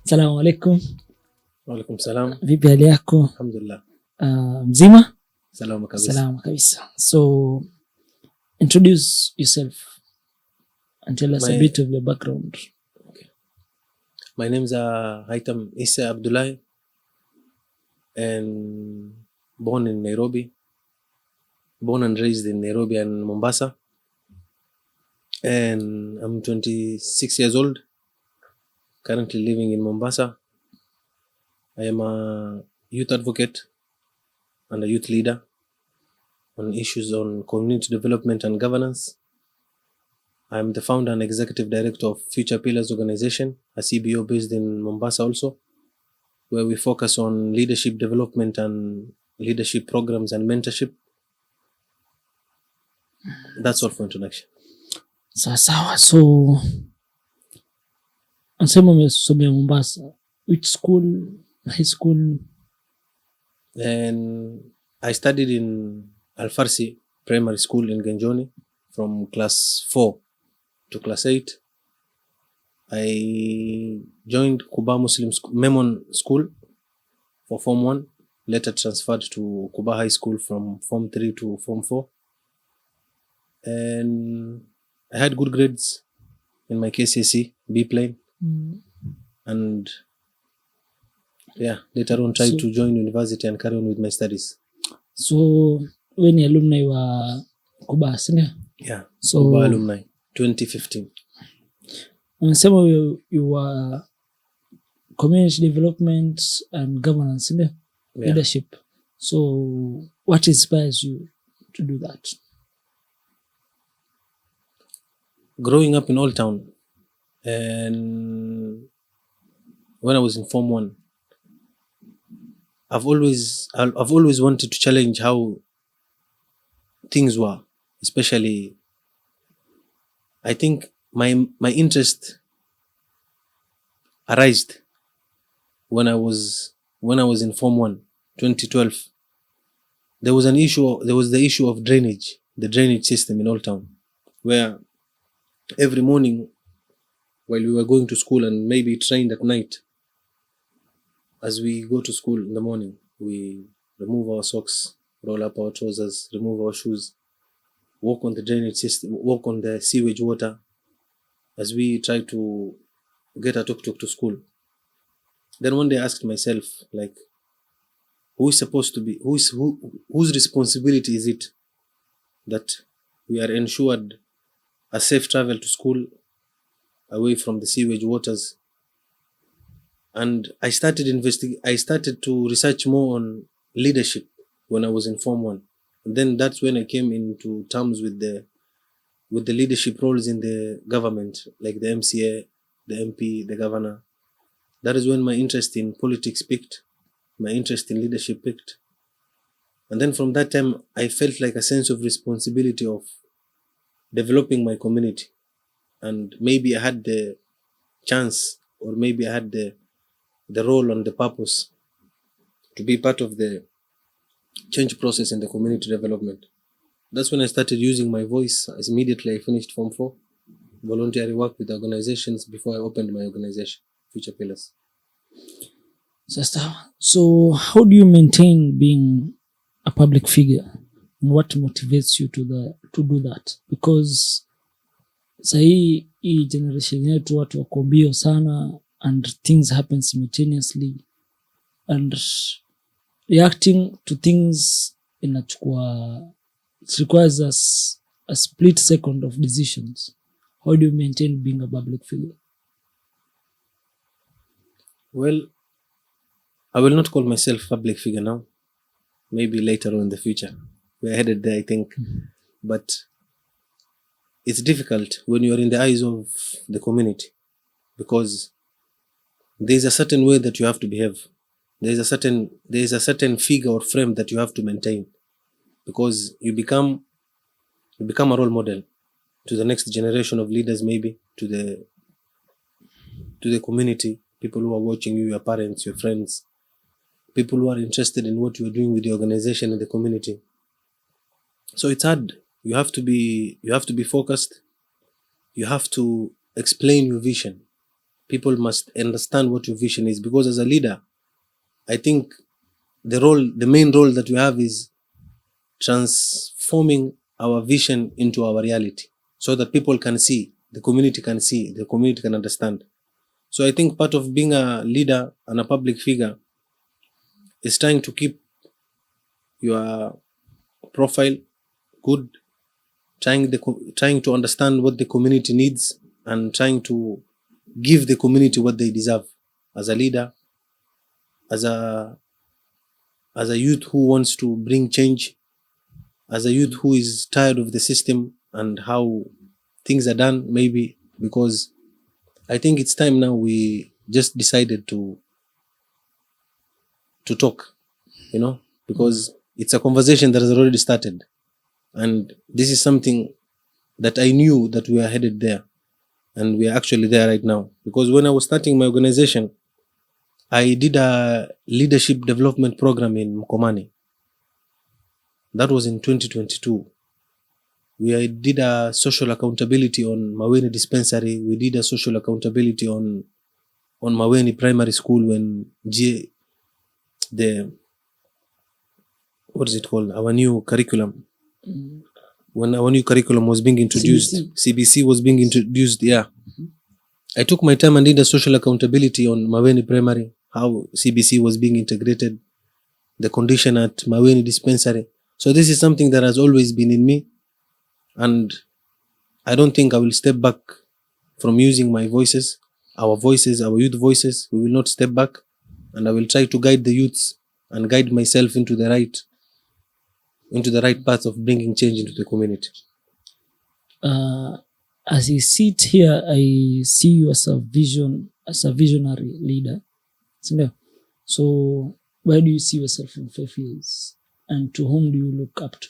Salamu alaikum. Walaikum salam. Vipi hali yako? Alhamdulillah. Mzima? Salama kabisa. Salama kabisa. So introduce yourself and tell us a bit of your background. Okay. My name is Haytham Issah Abdullah, and born and raised in Nairobi and Mombasa. And I'm 26 years old, currently living in Mombasa. I am a youth advocate and a youth leader on issues on community development and governance. I am the founder and executive director of Future Pillars Organization, a CBO based in Mombasa also, where we focus on leadership development and leadership programs and mentorship. That's all for introduction. Sawa. So ansema umesomea Mombasa. Which school? High school? And I studied in Al-Farsi Primary School in Ganjoni from class 4 to class 8. I joined Kuba Muslim Memon School for Form 1, later transferred to Kuba High School from Form 3 to Form 4. And I had good grades in my KCSE, B plane. And yeah, later on tried to join university and carry on with my studies. So when you alumni wa Kuba, sina? Yeah, so Kuba alumni, 2015. Unasema you were community development and governance, sina? Yeah. Leadership. So what inspires you to do that? Growing up in Old Town, and when I was in Form 1, I've always wanted to challenge how things were. Especially, I think my interest arose when I was in Form 1, 2012. There was the issue of drainage, the drainage system in Old Town, where every morning while we were going to school and maybe trained at night, as we go to school in the morning, we remove our socks, roll up our trousers, remove our shoes, walk on the drainage system, walk on the sewage water as we try to get a tuk-tuk to school. Then one day I asked myself, like, whose responsibility is it that we are ensured a safe travel to school away from the sewage waters? And I started to research more on leadership when I was in Form 1. And then that's when I came into terms with the leadership roles in the government, like the MCA, the MP, the governor. That is when my interest in politics picked, my interest in leadership picked. And then from that time, I felt like a sense of responsibility of developing my community. And maybe I had the chance, or maybe I had the role and the purpose to be part of the change process in the community development. That's when I started using my voice. As immediately I finished Form 4, voluntary work with organizations before I opened my organization, Future Pillars. So how do you maintain being a public figure? And what motivates you to do that? Because sahi hii generation yetu watu wako mbio sana, and things happen simultaneously, and reacting to things it requires us a split second of decisions. How do you maintain being a public figure? Well, I will not call myself public figure now. Maybe later on in the future. We're headed there, I think. But it's difficult when you are in the eyes of the community, because there is a certain way that you have to behave. There is a certain figure or frame that you have to maintain, because you become a role model to the next generation of leaders, maybe to the community, people who are watching you, your parents, your friends, people who are interested in what you are doing with the organization and the community. So it's hard. You have to be focused. You have to explain your vision. people must understand what your vision is, because as a leader, I think the main role that we have is transforming our vision into our reality, so that people can see, the community can understand. So I think part of being a leader and a public figure is trying to keep your profile good, trying to understand what the community needs, and trying to give the community what they deserve. As a leader, as a youth who wants to bring change, as a youth who is tired of the system and how things are done, maybe, because I think it's time now we just decided to talk, because it's a conversation that has already started, and this is something that I knew that we are headed there, and we are actually there right now. Because when I was starting my organization, I did a leadership development program in Mkomani. That was in 2022. We did a social accountability on Maweni Dispensary. We did a social accountability on Maweni Primary School when our new curriculum. When our new curriculum was being introduced, CBC was being introduced, yeah. I took my time and did a social accountability on Maweni Primary, how CBC was being integrated, the condition at Maweni Dispensary. So this is something that has always been in me, and I don't think I will step back from using my voices, our youth voices. We will not step back, and I will try to guide the youths and guide myself into the right path of bringing change into the community. As you sit here, I see you as a visionary leader. So where do you see yourself in 5 years, and to whom do you look up to?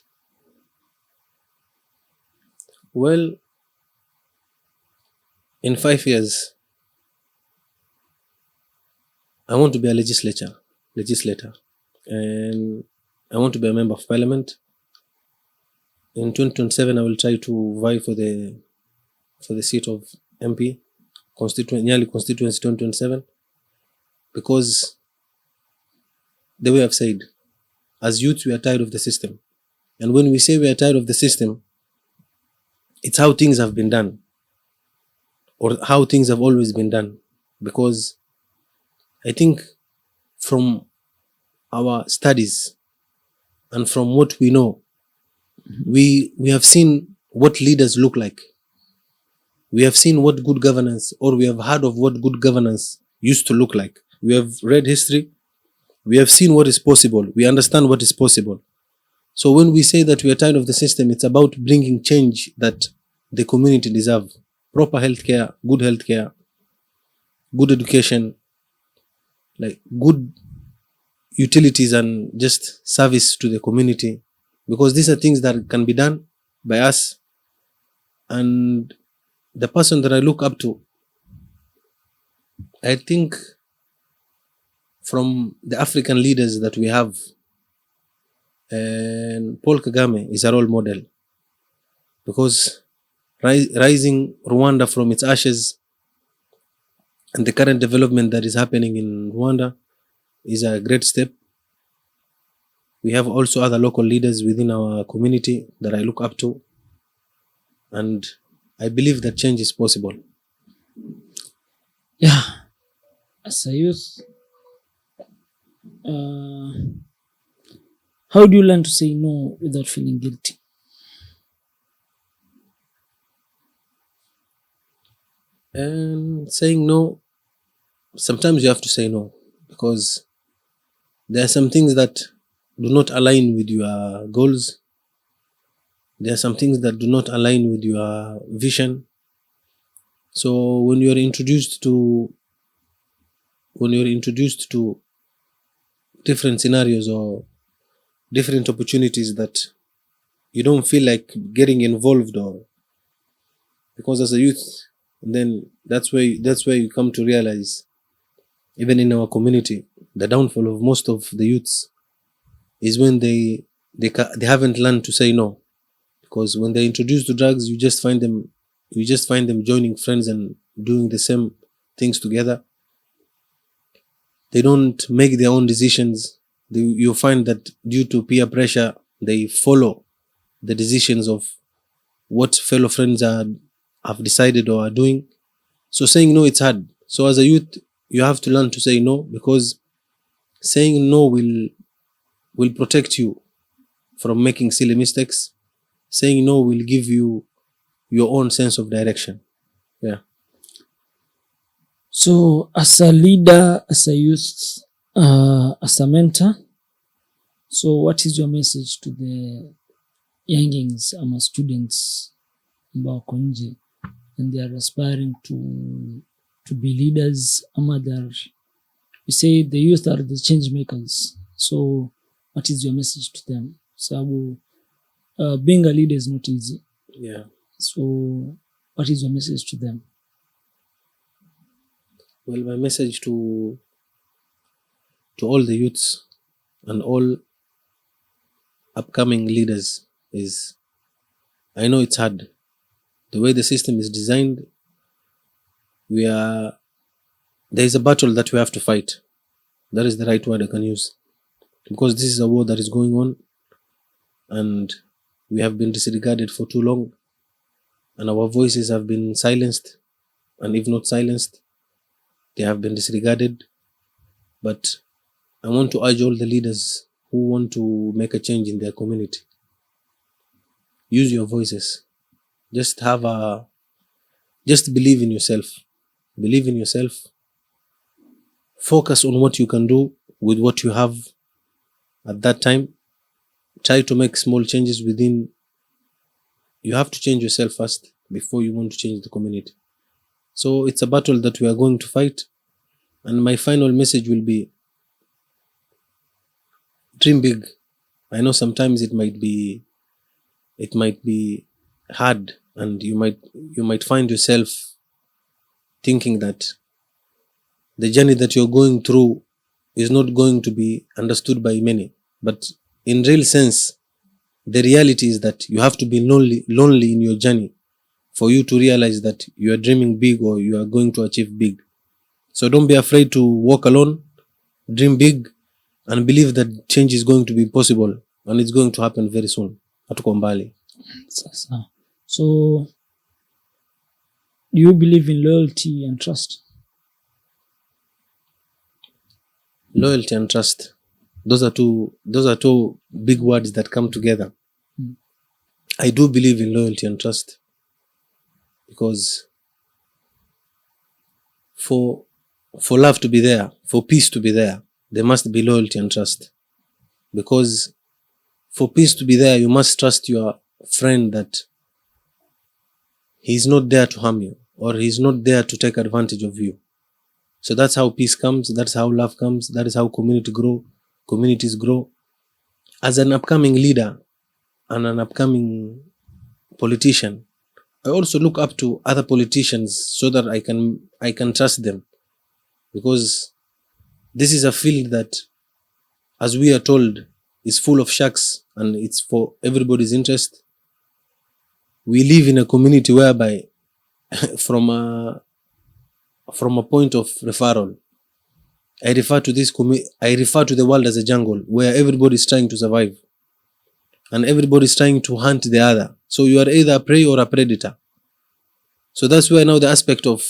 Well, in 5 years, I want to be a legislator, and I want to be a member of parliament. In 2027, I will try to vie for the seat of MP, Nyali constituency 2027, because the way I've said, as youth, we are tired of the system. And when we say we are tired of the system, it's how things have been done, or how things have always been done. Because I think from our studies and from what we know, we have seen what leaders look like. We have seen what good governance, or we have heard of what good governance used to look like. We have read history. We have seen what is possible. We understand what is possible. So when we say that we are tired of the system, it's about bringing change that the community deserve. Proper healthcare, good education, like good utilities, and just service to the community. Because these are things that can be done by us. And the person that I look up to, I think from the African leaders that we have, and Paul Kagame is a role model, because rising Rwanda from its ashes and the current development that is happening in Rwanda is a great step. We have also other local leaders within our community that I look up to, and I believe that change is possible. Yeah, as a youth, how do you learn to say no without feeling guilty? And saying no, sometimes you have to say no, because there are some things that do not align with your goals. There are some things that do not align with your vision. So when you're introduced to different scenarios or different opportunities that you don't feel like getting involved, or because as a youth, then that's where you come to realize, even in our community, the downfall of most of the youths is when they haven't learned to say no. Because when they're introduced to drugs, you just find them joining friends and doing the same things together. They don't make their own decisions. You find that due to peer pressure, they follow the decisions of what fellow friends have decided or are doing. So saying no, it's hard. So as a youth, you have to learn to say no, because saying no will protect you from making silly mistakes. Saying no will give you your own sense of direction. Yeah. So as a leader, as a youth, as a mentor, so what is your message to the youngings ama students ambao wako nje and they are aspiring to be leaders ama you say the youth are the change makers, so what is your message to them? Sababu being a leader is not easy. Yeah. So what is your message to them? Well, my message to all the youths and all upcoming leaders is, I know it's hard. The way the system is designed, there is a battle that we have to fight. That is the right word I can use. Because this is a war that is going on, and we have been disregarded for too long, and our voices have been silenced, and if not silenced, they have been disregarded. But I want to urge all the leaders who want to make a change in their community. Use your voices. Just believe in yourself. Believe in yourself. Focus on what you can do with what you have at that time. Try to make small changes within. You have to change yourself first before you want to change the community. So it's a battle that we are going to fight. And my final message will be, dream big. I know sometimes it might be hard, and you might find yourself thinking that the journey that you're going through is not going to be understood by many. But in real sense, the reality is that you have to be lonely in your journey for you to realize that you are dreaming big or you are going to achieve big. So don't be afraid to walk alone, dream big, and believe that change is going to be possible, and it's going to happen very soon. Hatuko mbali. Sasa. So do you believe in loyalty and trust? Loyalty and trust. Those are two big words that come together. I do believe in loyalty and trust, because for love to be there, for peace to be there must be loyalty and trust. Because for peace to be there, you must trust your friend that he's not there to harm you, or he's not there to take advantage of you. So that's how peace comes, that's how love comes, that is how communities grow. As an upcoming leader and an upcoming politician, I also look up to other politicians so that I can trust them, because this is a field that, as we are told, is full of sharks, and it's for everybody's interest. We live in a community whereby from a point of referral, I refer to the world as a jungle where everybody is trying to survive and everybody is trying to hunt the other. So you are either a prey or a predator. So that's where now the aspect of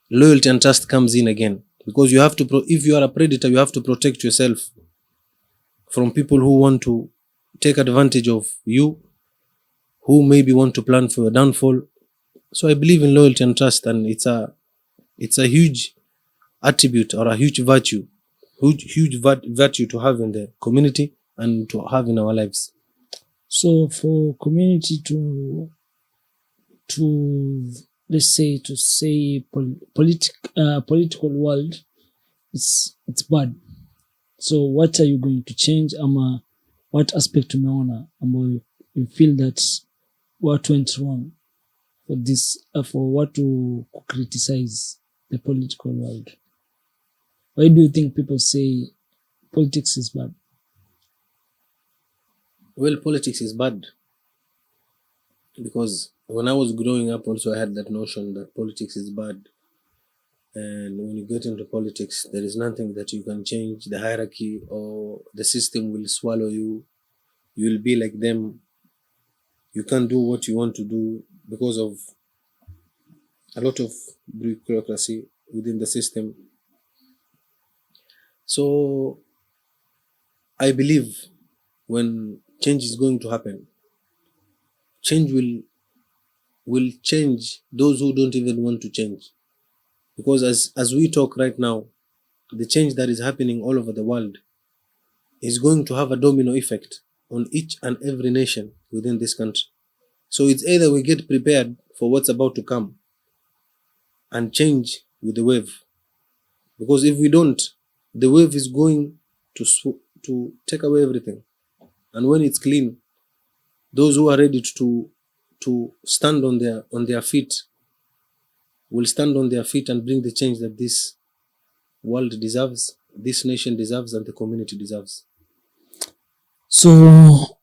loyalty and trust comes in again, because you have to, if you are a predator, you have to protect yourself from people who want to take advantage of you, who maybe want to plan for your downfall. So I believe in loyalty and trust, and it's a huge attribute or a huge virtue to have in the community and to have in our lives. So for community to let's say political world, it's bad. So what are you going to change, ama what aspect umeona ambayo you feel that what went wrong for this, for what to criticize the political world? Why do you think people say politics is bad? Well, politics is bad because when I was growing up also I had that notion that politics is bad. And when you get into politics, there is nothing that you can change. The hierarchy or the system will swallow you. You will be like them. You can't do what you want to do because of a lot of bureaucracy within the system. So I believe when change is going to happen, change will change those who don't even want to change. Because as we talk right now, the change that is happening all over the world is going to have a domino effect on each and every nation within this country. So it's either we get prepared for what's about to come and change with the wave. Because if we don't, the wave is going to take away everything. And when it's clean, those who are ready to stand on their feet will stand on their feet and bring the change that this world deserves, this nation deserves, and the community deserves. So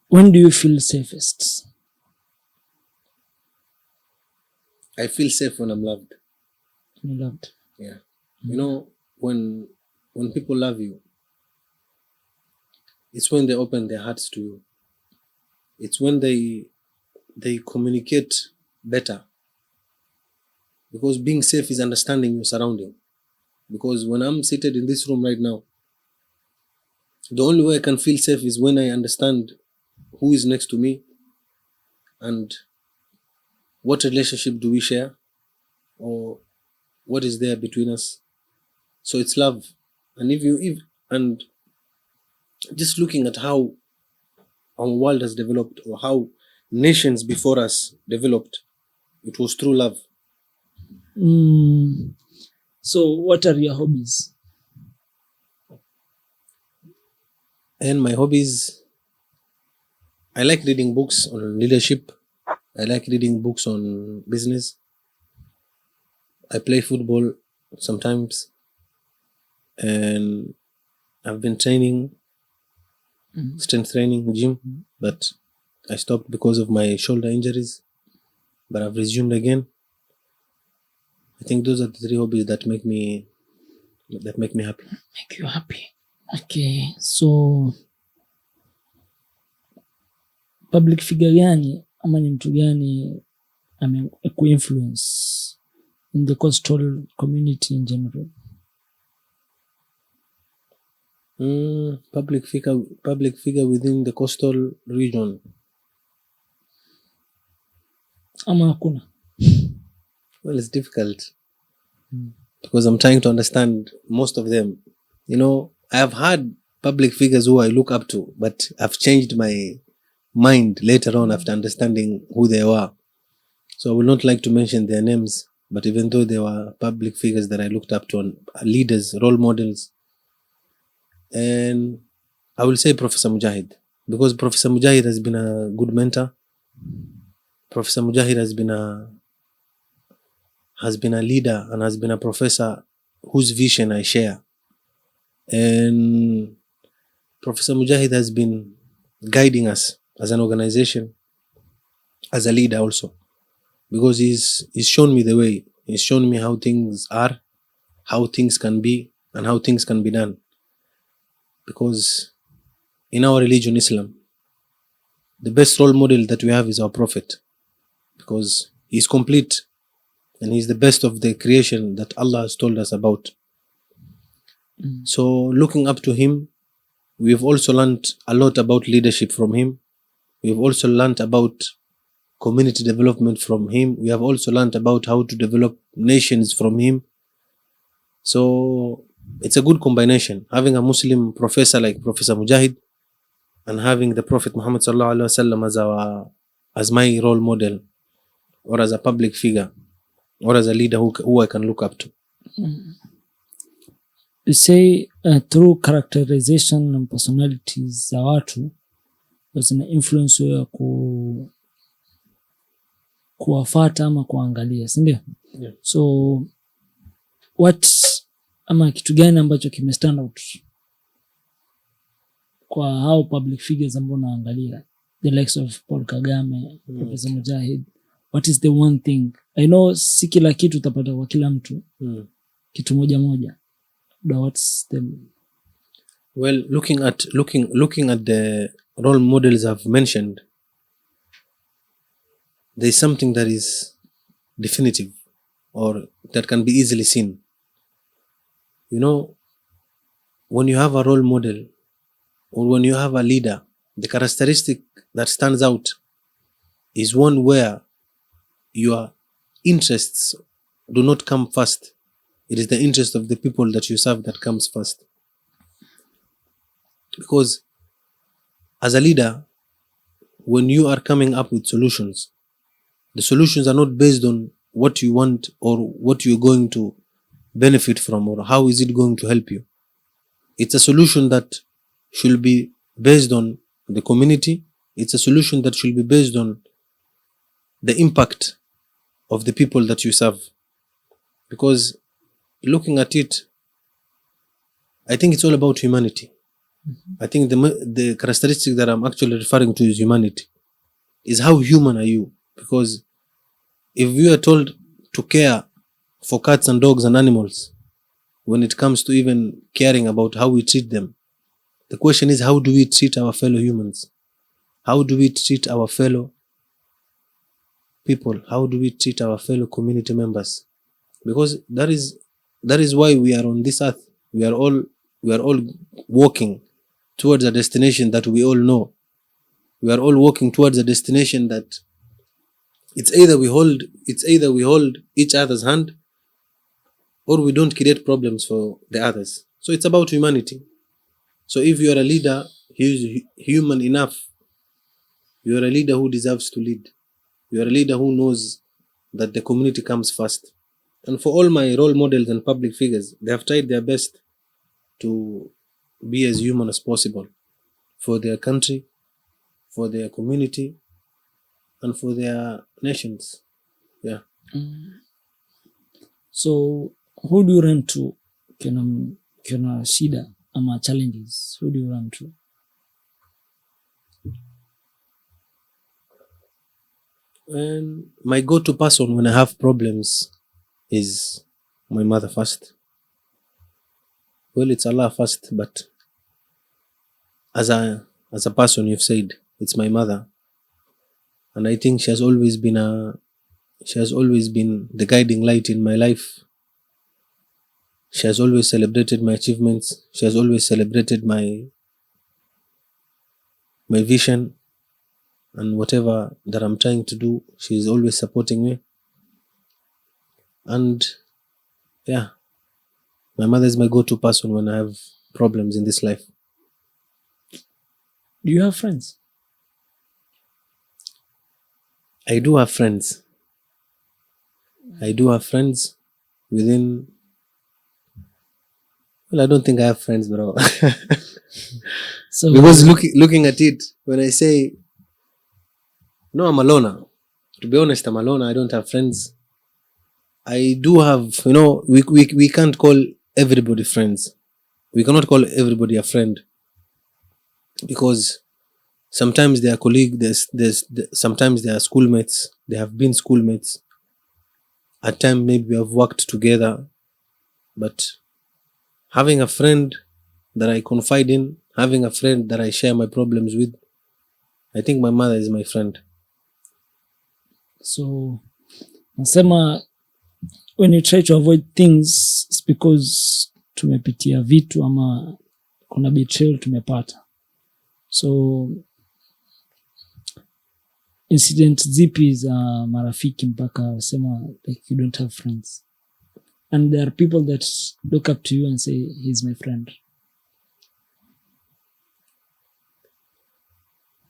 when do you feel safest? I feel safe when I'm loved. You're loved. Yeah. You know, when people love you, it's when they open their hearts to you. It's when they communicate better. Because being safe is understanding your surrounding. Because when I'm seated in this room right now, the only way I can feel safe is when I understand who is next to me and what relationship do we share or what is there between us. So it's love. And just looking at how our world has developed or how nations before us developed, it was through love. So what are your hobbies? And my hobbies, I like reading books on leadership. I like reading books on business. I play football sometimes. And I've been training, strength training, gym, but I stopped because of my shoulder injuries. But I've resumed again. I think those are the 3 hobbies that make me happy. Make you happy. Okay, so public figure gani ama ni mtu gani amekuinfluence in the coastal community in general? Public figure within the coastal region. Ama hakuna? Well, it's difficult because I'm trying to understand most of them. You know, I have had public figures who I look up to, but I've changed my mind later on after understanding who they were. So I would not like to mention their names, but even though they were public figures that I looked up to, and leaders, role models, and I will say Professor Mujahid, because Professor Mujahid has been a good mentor. Professor Mujahid has been a leader and has been a professor whose vision I share. And Professor Mujahid has been guiding us as an organization, as a leader also, because he's shown me the way. He's shown me how things are, how things can be, and how things can be done. Because in our religion, Islam, the best role model that we have is our Prophet, because he's complete and he's the best of the creation that Allah has told us about. So looking up to him, we've also learned a lot about leadership from him. We've also learned about community development from him. We have also learned about how to develop nations from him. So it's a good combination, having a Muslim professor like Professor Mujahid and having the Prophet Muhammad sallallahu alaihi wasallam as my role model, or as a public figure, or as a leader who I can look up to. You say through characterization and personalities za watu zina influence ya kuwafuata ama kuangalia, si ndio? Yeah. So ama kitu gani ambacho kime stand out kwa how public figures ambao naangalia, the likes of Paul Kagame, Professor Mujahid? What is the one thing I know si kila kitu utapata kwa kila mtu. Kitu moja moja. What's the... Well, looking at the role models I've mentioned, there's something that is definitive or that can be easily seen. You know, when you have a role model or when you have a leader, the characteristic that stands out is one where your interests do not come first. It is the interest of the people that you serve that comes first. Because as a leader, when you are coming up with solutions, the solutions are not based on what you want or what you're going to benefit from or how is it going to help you. It's a solution that should be based on the community. It's a solution that should be based on the impact of the people that you serve. Because looking at it, I think it's all about humanity. I think the characteristic that I'm actually referring to is humanity. Is how human are you? Because if you are told to care for cats and dogs and animals, when it comes to even caring about how we treat them, the question is, how do we treat our fellow humans? How do we treat our fellow people? How do we treat our fellow community members? Because that is why we are on this earth. We are all walking towards a destination that we all know. We are all walking towards a destination that it's either we hold each other's hand or we don't create problems for the others. So it's about humanity. So if you are a leader who is human enough, you are a leader who deserves to lead. You are a leader who knows that the community comes first. And for all my role models and public figures, they have tried their best to be as human as possible for their country, for their community, and for their nations. Yeah. So who do you run to kuna shida ama challenges? Who do you run to? And my go-to person when I have problems is my mother first. Well, it's Allah first, but as a person, you've said it's my mother, and I think she has always been the guiding light in my life. She has always celebrated my achievements. She has always celebrated my vision, and whatever that I'm trying to do, she is always supporting me. And yeah, my mother is my go-to person when I have problems in this life. Do you have friends? I do have friends. I do have friends within... Well, I don't think I have friends, bro. So because looking at it, when I say, no, I'm a loner. To be honest, I'm a loner. I don't have friends. I do have, we can't call everybody friends. We cannot call everybody a friend. Because sometimes they are colleagues, sometimes they are schoolmates. They have been schoolmates. At times, maybe we have worked together. But having a friend that I confide in, having a friend that I share my problems with, I think my mother is my friend. So, nasema, when you try to avoid things, it's because tumepitia vitu ama kuna betrayal tumepata. So, incident zipi za marafiki mpaka wasema like you don't have friends? And there are people that look up to you and say, he's my friend.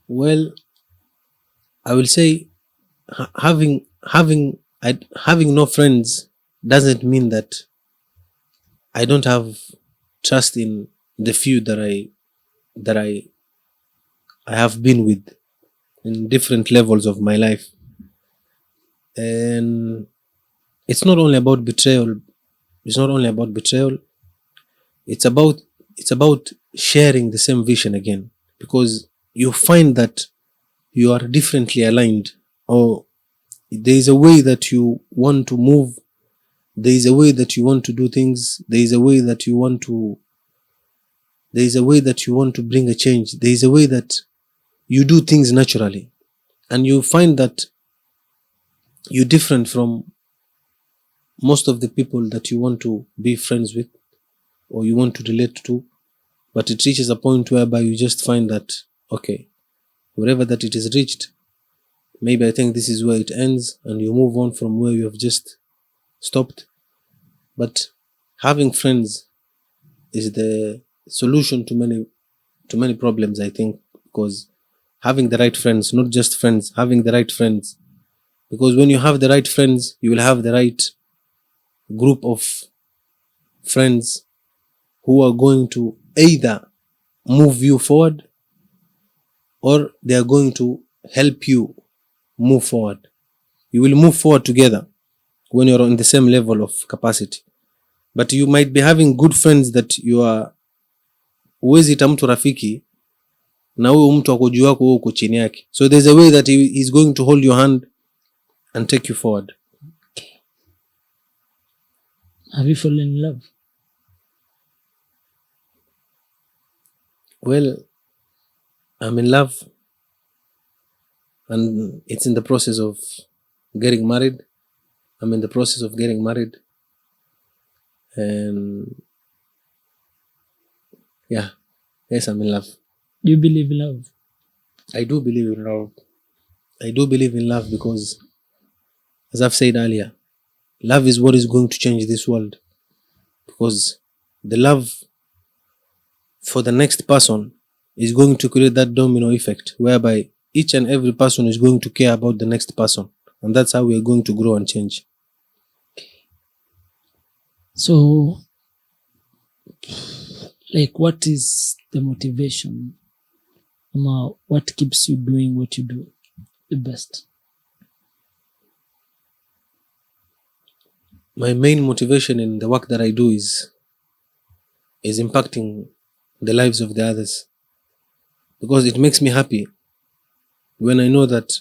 Well, I will say having no friends doesn't mean that I don't have trust in the few that I have been with in different levels of my life. And it's not only about betrayal. It's about sharing the same vision again, because you find that you are differently aligned, or there is a way that you want to move. There is a way that you want to do things. There is a way that you want to bring a change. There is a way that you do things naturally, and you find that you're different from most of the people that you want to be friends with or you want to relate to. But it reaches a point whereby you just find that, okay, wherever that it is reached, maybe I think this is where it ends, and you move on from where you have just stopped. But having friends is the solution to many problems, I think, because having the right friends, not just friends, having the right friends. Because when you have the right friends, you will have the right group of friends who are going to either move you forward or they are going to help you move forward. You will move forward together when you're on the same level of capacity. But you might be having good friends that you are, huwezi ita mtu rafiki na huyo mtu ako juu yako, uko chini yake. So there's a way that he is going to hold your hand and take you forward. Have you fallen in love? Well, I'm in love, and it's in the process of getting married. I'm in the process of getting married, and yeah, yes, I'm in love. Do you believe in love? I do believe in love. I do believe in love because, as I've said earlier, love is what is going to change this world. Because the love for the next person is going to create that domino effect whereby each and every person is going to care about the next person. And that's how we are going to grow and change. So, like, what is the motivation? What keeps you doing what you do the best? My main motivation in the work that I do is impacting the lives of the others, because it makes me happy when I know that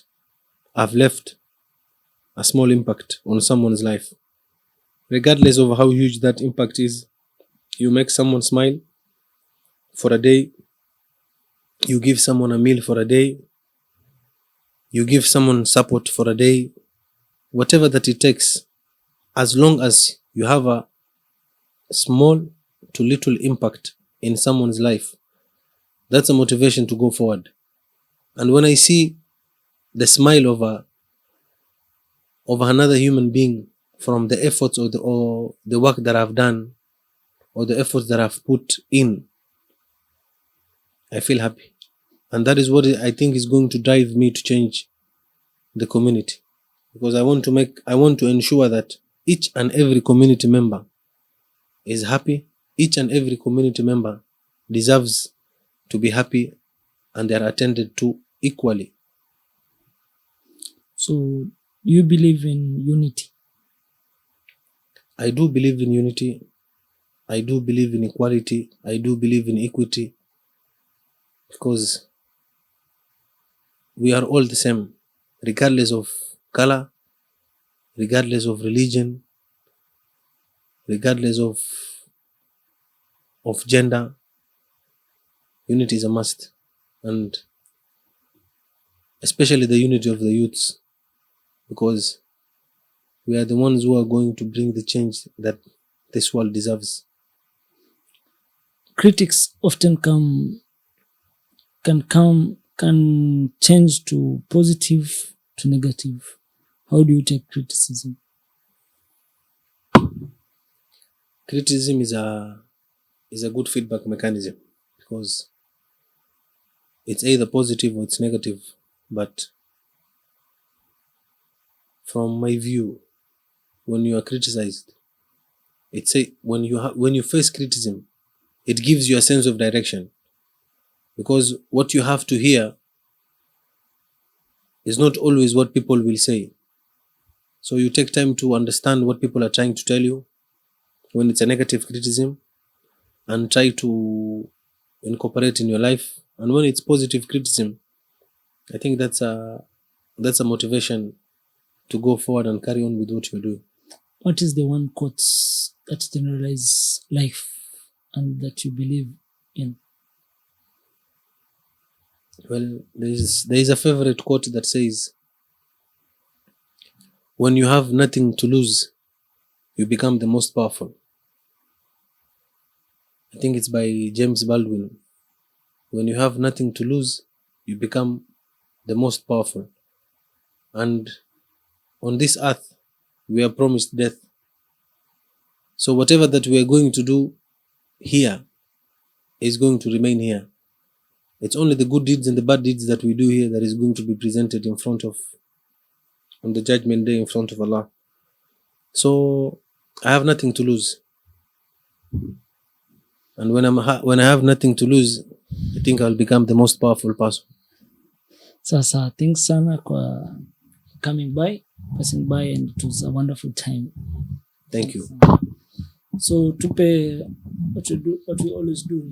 I've left a small impact on someone's life. Regardless of how huge that impact is, you make someone smile for a day, you give someone a meal for a day, you give someone support for a day, whatever that it takes, as long as you have a small to little impact in someone's life, that's a motivation to go forward. And when I see the smile of another human being from the efforts or the work that I've done or the efforts that I've put in, I feel happy. And that is what I think is going to drive me to change the community, because I want to ensure that each and every community member is happy. Each and every community member deserves to be happy, and they are attended to equally. So, you believe in unity? I do believe in unity. I do believe in equality. I do believe in equity, because we are all the same, regardless of color, regardless of religion, regardless of gender. Unity is a must, and especially the unity of the youths, because we are the ones who are going to bring the change that this world deserves. Critics often can change to positive to negative. How do you take criticism? Criticism is a good feedback mechanism, because it's either positive or it's negative. But from my view, when you are criticized, when you face criticism, it gives you a sense of direction, because what you have to hear is not always what people will say. So you take time to understand what people are trying to tell you when it's a negative criticism, and try to incorporate in your life. And when it's positive criticism, I think that's a motivation to go forward and carry on with what you're doing. What is the one quote that generalize life and that you believe in? Well, there is a favorite quote that says, when you have nothing to lose, you become the most powerful. I think it's by James Baldwin. When you have nothing to lose, you become the most powerful. And on this earth, we are promised death. So whatever that we are going to do here is going to remain here. It's only the good deeds and the bad deeds that we do here that is going to be presented on the judgment day in front of Allah. So I have nothing to lose. And when I have nothing to lose, I think I'll become the most powerful person. Sasa, thanks sana kwa passing by, and it was a wonderful time. Thank you. So tupe what we always do.